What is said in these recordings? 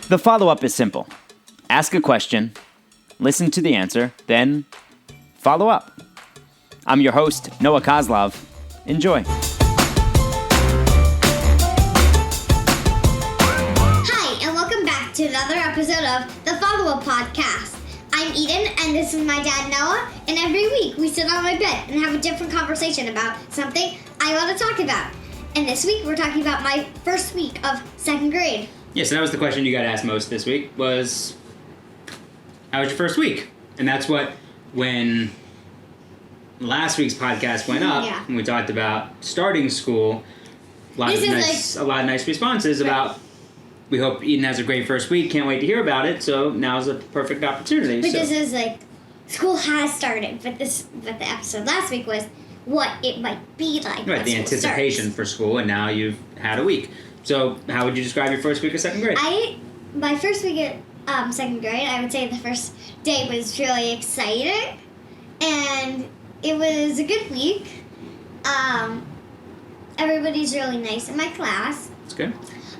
The follow-up is simple. Ask a question, listen to the answer, then follow up. I'm your host, Noah Kozlov. Enjoy. Hi, and welcome back to another episode of the Follow-Up Podcast. I'm Eden, and this is my dad, Noah, and every week we sit on my bed and have a different conversation about something I want to talk about. And this week we're talking about my first week of second grade. Yeah, so that was the question you got asked most this week was, how was your first week? And that's what, when last week's podcast went up, and we talked about starting school, a lot of nice responses about, we hope Eden has a great first week, can't wait to hear about it, so now's a perfect opportunity. But this is like, school has started, but the episode last week was what it might be like. Right, the anticipation for school, and now you've had a week. So, how would you describe your first week of second grade? My first week at second grade, I would say the first day was really exciting, and it was a good week. Everybody's really nice in my class. That's good.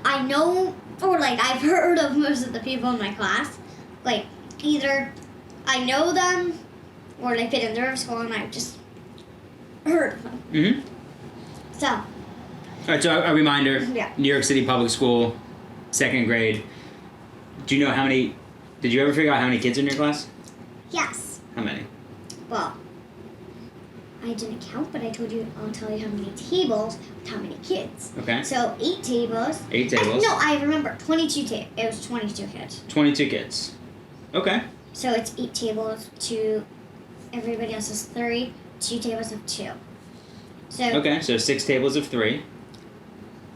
I know, or like I've heard of most of the people in my class. Like, either I know them, or they've been in their school and I've just heard of them. Mm-hmm. So. All right, so a reminder, Yeah. New York City Public School, second grade. Do you know did you ever figure out how many kids are in your class? Yes. How many? Well, I didn't count, but I'll tell you how many tables with how many kids. Okay. So 8 tables. 8 tables. I remember 22 tables. It was 22 kids. 22 kids. Okay. So it's 8 tables to everybody else's 3, 2 tables of 2. So. Okay, so 6 tables of 3.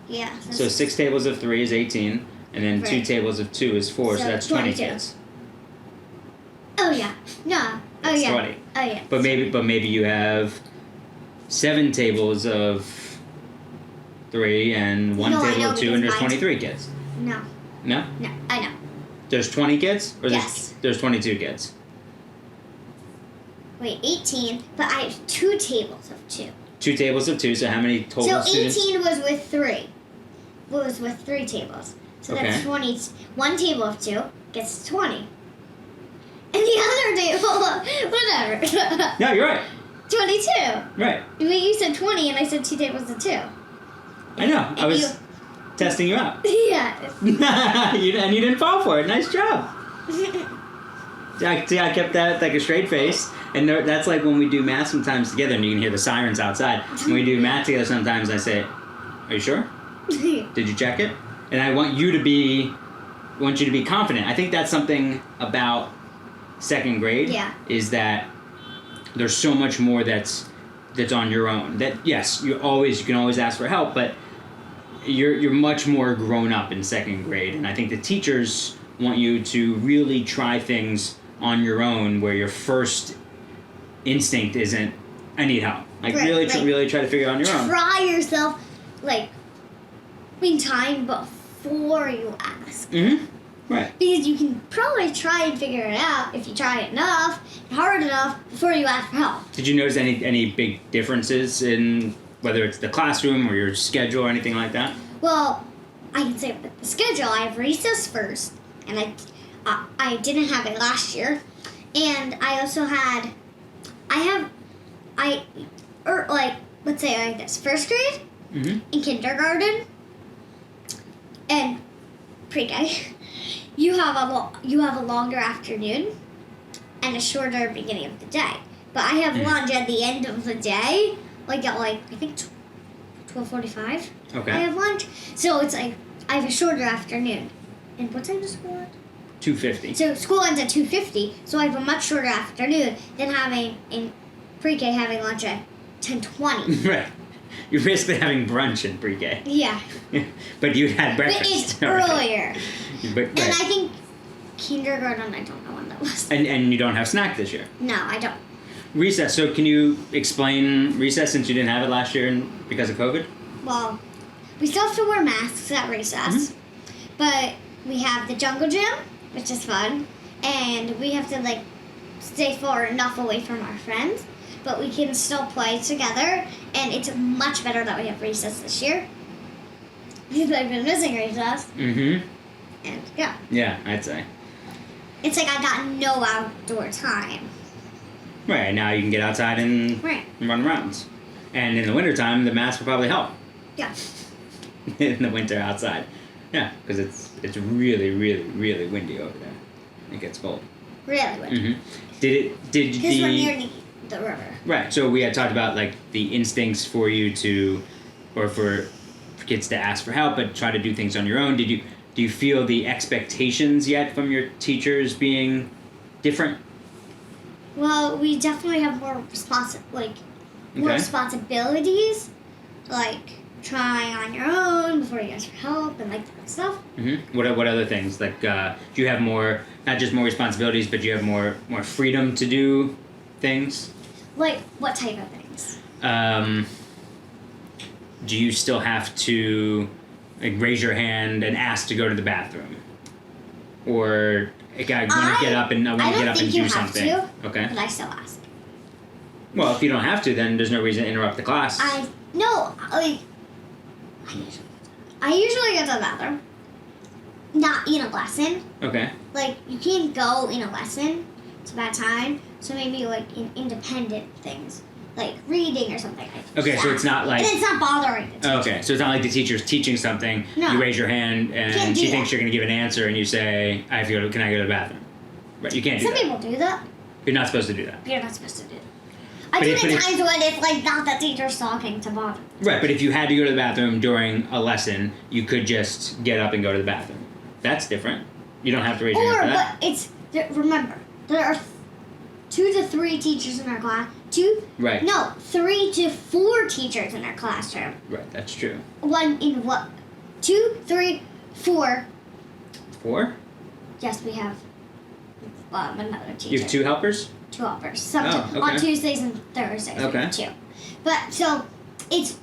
Yeah. So 6 tables of 3 is 18, and then 2 tables of 2 is 4, so that's 20 kids. Oh yeah. No. Oh That's yeah. 20. Oh yeah. But maybe you have 7 tables of 3 and 1 table of 2, and there's 23 kids. No. No? No, I know. There's 20 kids? Or Yes. There's 22 kids? Wait, 18, but I have 2 tables of 2. 2 tables of 2, so how many total So 18 students? was with 3. Was with 3 tables. So Okay. that's 20. 1 table of 2 gets 20. And the other table, whatever. No, you're right. 22. Right. But you said 20 and I said 2 tables of 2. I know. I was testing you out. Yeah. And you didn't fall for it. Nice job. I kept that like a straight face. And that's like when we do math sometimes together, and you can hear the sirens outside. When we do math together sometimes, I say, "Are you sure? Did you check it?" And I want you to be confident. I think that's something about second grade. Yeah. Is that there's so much more that's on your own. That yes, you can always ask for help, but you're much more grown up in second grade, and I think the teachers want you to really try things on your own, where your first instinct isn't, I need help. Like, really try to figure it on your own. Try yourself, like, in time before you ask. Mm-hmm. Right. Because you can probably try and figure it out if you try it enough, hard enough, before you ask for help. Did you notice any big differences in whether it's the classroom or your schedule or anything like that? Well, I can say with the schedule, I have recess first, and I didn't have it last year, and I also had, let's say like this, first grade, in kindergarten, and pre-K, you have a longer afternoon and a shorter beginning of the day. But I have lunch at the end of the day, like at I think 12:45. Okay. I have lunch, so it's like I have a shorter afternoon. And what time does school end? 2:50. So school ends at 2:50, so I have a much shorter afternoon than having in pre-K having lunch at 10:20. Right. You're basically having brunch in pre-K. Yeah. But you had breakfast. But it's earlier. But, and I think kindergarten, I don't know when that was. And you don't have snack this year? No, I don't. Recess. So can you explain recess since you didn't have it last year because of COVID? Well, we still have to wear masks at recess. But we have the jungle gym, which is fun. And we have to, stay far enough away from our friends. But we can still play together. And it's much better that we have recess this year. Because I've been missing recess. Mm-hmm. And Yeah. Yeah, I'd say. It's like I got no outdoor time. Right, now you can get outside and Right. run around. And in the wintertime, the mask will probably help. Yeah. In the winter outside. Yeah, because it's really, really, really windy over there. It gets cold. Really windy. Mm-hmm. Did Because we're near the river. Right, so we had talked about like the instincts for you to, or for kids to ask for help, but try to do things on your own. Do you feel the expectations yet from your teachers being different? Well, we definitely have more more Okay. responsibilities, like trying on your own before you ask for help and like that stuff. Mm-hmm. What other things? Like, do you have more, not just more responsibilities, but you have more freedom to do things? Like what type of things? Do you still have to like raise your hand and ask to go to the bathroom, or like, I want to get up and do something? Okay. But I still ask. Well, if you don't have to, then there's no reason to interrupt the class. I usually go to the bathroom. Not in a lesson. Okay. Like you can't go in a lesson. It's a bad time. So maybe like in independent things, like reading or something. Okay, so it's not like. And it's not bothering the teacher. Okay, so it's not like the teacher's teaching something. No. You raise your hand and Can't do she that. thinks you're going to give an answer, and you say, "I have to go. Can I go to the bathroom?" Right? You can't do Some that. people do that. You're not supposed to do that. But you're not supposed to do it. But I do if- it but in if- times when it's like not the teacher's talking to bother. Right, but if you had to go to the bathroom during a lesson, you could just get up and go to the bathroom. That's different. You don't have to raise your hand for that. Remember, there are 2 to 3 teachers in our class. Right. 3 to 4 teachers in our classroom. Right, that's true. 2, 3, 4. 4? Yes, we have another teacher. You have 2 helpers? 2 helpers. Sometimes okay. on Tuesdays and Thursdays. We Okay. have 2. But so it's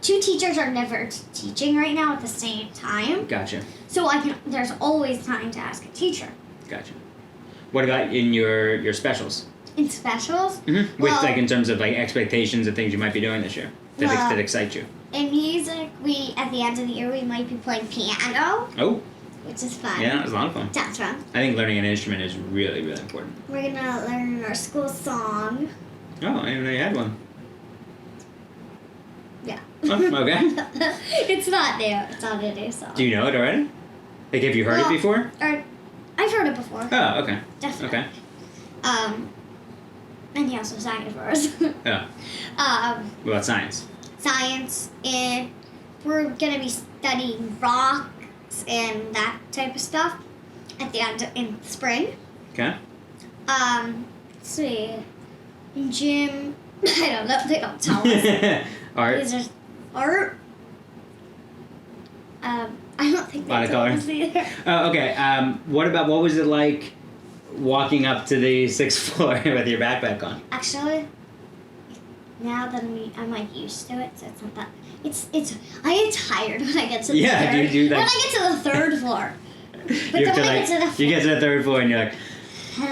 two teachers are never teaching right now at the same time. Gotcha. So there's always time to ask a teacher. Gotcha. What about in your specials? In specials, Mm-hmm. Well- in terms of like expectations of things you might be doing this year that excite you. in music, we at the end of the year we might be playing piano, Oh, which is fun. yeah, it was a lot of fun. That's fun. I think learning an instrument is really, really important. We're gonna learn our school song. Oh, I didn't know you had one. Yeah. Oh, okay. It's not new. It's not a new song. Do you know it already? Like, have you heard it before? Or I've heard it before. Oh, okay. Definitely. Okay. And he also sang it for us. Oh. What about science? Science, and we're gonna be studying rocks and that type of stuff at the end in spring. Okay. Let's see. In gym, I don't know. They don't tell us. Art. These are art. I don't think they Lot of tell color. us either. Oh, okay. What was it like walking up to the 6th floor with your backpack on? Actually, now that I'm like used to it, so it's not that. It's. I get tired when I get to the Yeah, third. do that. When I get to the 3rd floor. But You then have to, when I like, get to the you get to the 3rd floor and you're like, all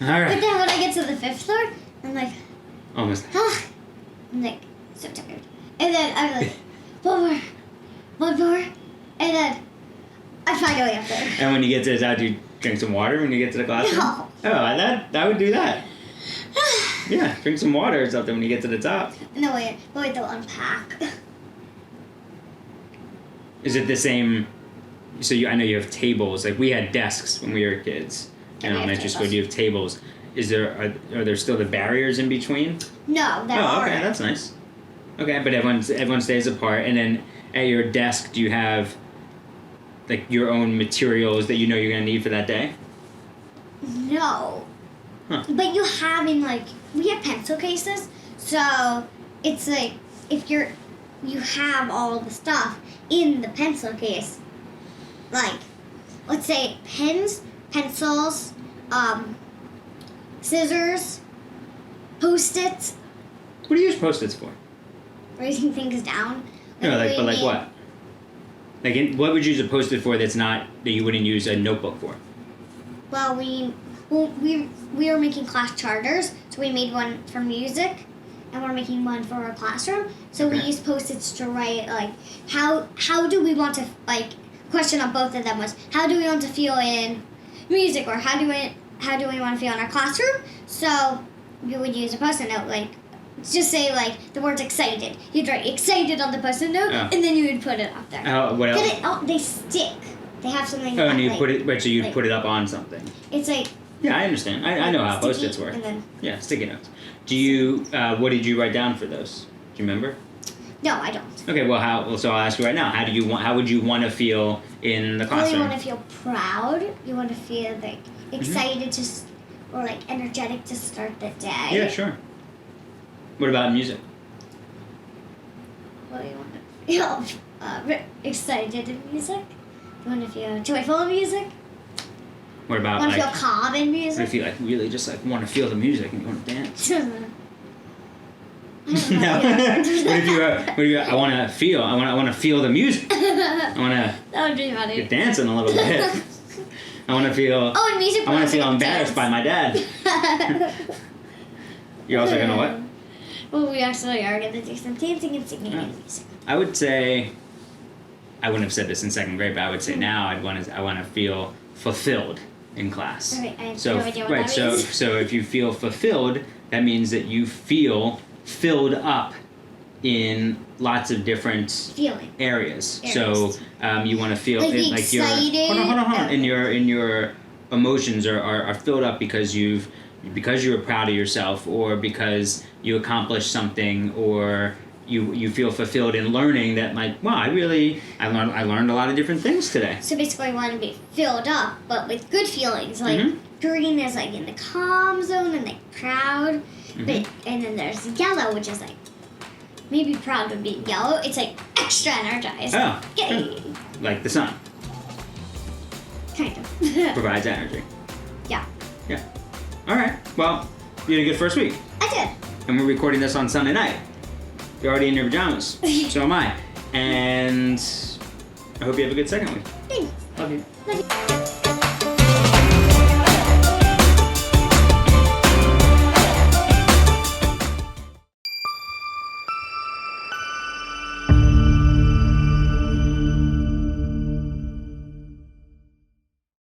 But right. then when I get to the 5th floor, I'm like, Almost. I'm like so tired. And then I'm like, one more, and then I finally up there. And when you get to the top, do you drink some water when you get to the classroom? No. Oh, that would do that. Yeah, drink some water or something when you get to the top. No, wait, they'll unpack. Is it the same? So I know you have tables. Like we had desks when we were kids in Yeah, we have elementary school. tables. Do you have tables? Are there still the barriers in between? No, there Oh, aren't. okay, that's nice. Okay, but everyone stays apart, and then at your desk, do you have like your own materials that you know you're gonna need for that day? No. Huh. But you have we have pencil cases, so it's like if you have all the stuff in the pencil case, like let's say pens, pencils, scissors, Post-its, What do you use Post-its for? writing things down. No, we but made- what? What would you use a Post-it for that you wouldn't use a notebook for? Well, we were making class charters, so we made one for music, and we're making one for our classroom. So we Okay. use Post-its to write how do we want to question on both of them was, how do we want to feel in music, or how do we want to feel in our classroom? So you would use a post-it note, like, just say, like, the words excited. You'd write excited on the post-it note, and then you would put it up there. What else? They stick. They have something. Oh, and you like, put it, right, so you like, put it up on something. It's like. Yeah, I understand. I know how sticky, Post-its work. And then, Yeah, sticky notes. Do you, what did you write down for those? Do you remember? no, I don't. Okay, well, so I'll ask you right now. How would you want to feel in the classroom? You want to feel proud. You want to feel, like, excited or, like, energetic to start the day. Yeah, sure. What about music? What do you want to feel? Excited in music. You want to feel joyful in music. What about, want to like, feel calm in what music. if you, like, really just, like, want to feel the music and you want to dance? I don't know. No. What if you, I want to feel the music. I want to That would be funny. get dancing a little bit. I want to feel. Oh, and music. I want to feel embarrassed by my dad. You're also gonna what? Well, we actually are gonna do some dancing and singing and music. I would say. I wouldn't have said this in second grade, but I would say now I want to feel fulfilled in class. Alright, I have So no idea what right, that so means. so if you feel fulfilled, that means that you feel filled up in lots of different Feeling. areas. So you want to feel Like the like your excited- hold on. Oh. In your emotions are filled up because you were proud of yourself, or because you accomplished something, or you feel fulfilled in learning that, like, wow, I learned a lot of different things today. So basically, I want to be filled up, but with good feelings. Like Mhm. green is like in the calm zone and like proud, but and then there's yellow, which is like maybe proud would be yellow. It's like extra energized. Oh, Yay! like the sun Kind of. provides energy. Yeah, Yeah. All right. Well, you had a good first week, I did. and we're recording this on Sunday night. You're already in your pajamas. So am I. And I hope you have a good second week. Thanks. Love you. Love you.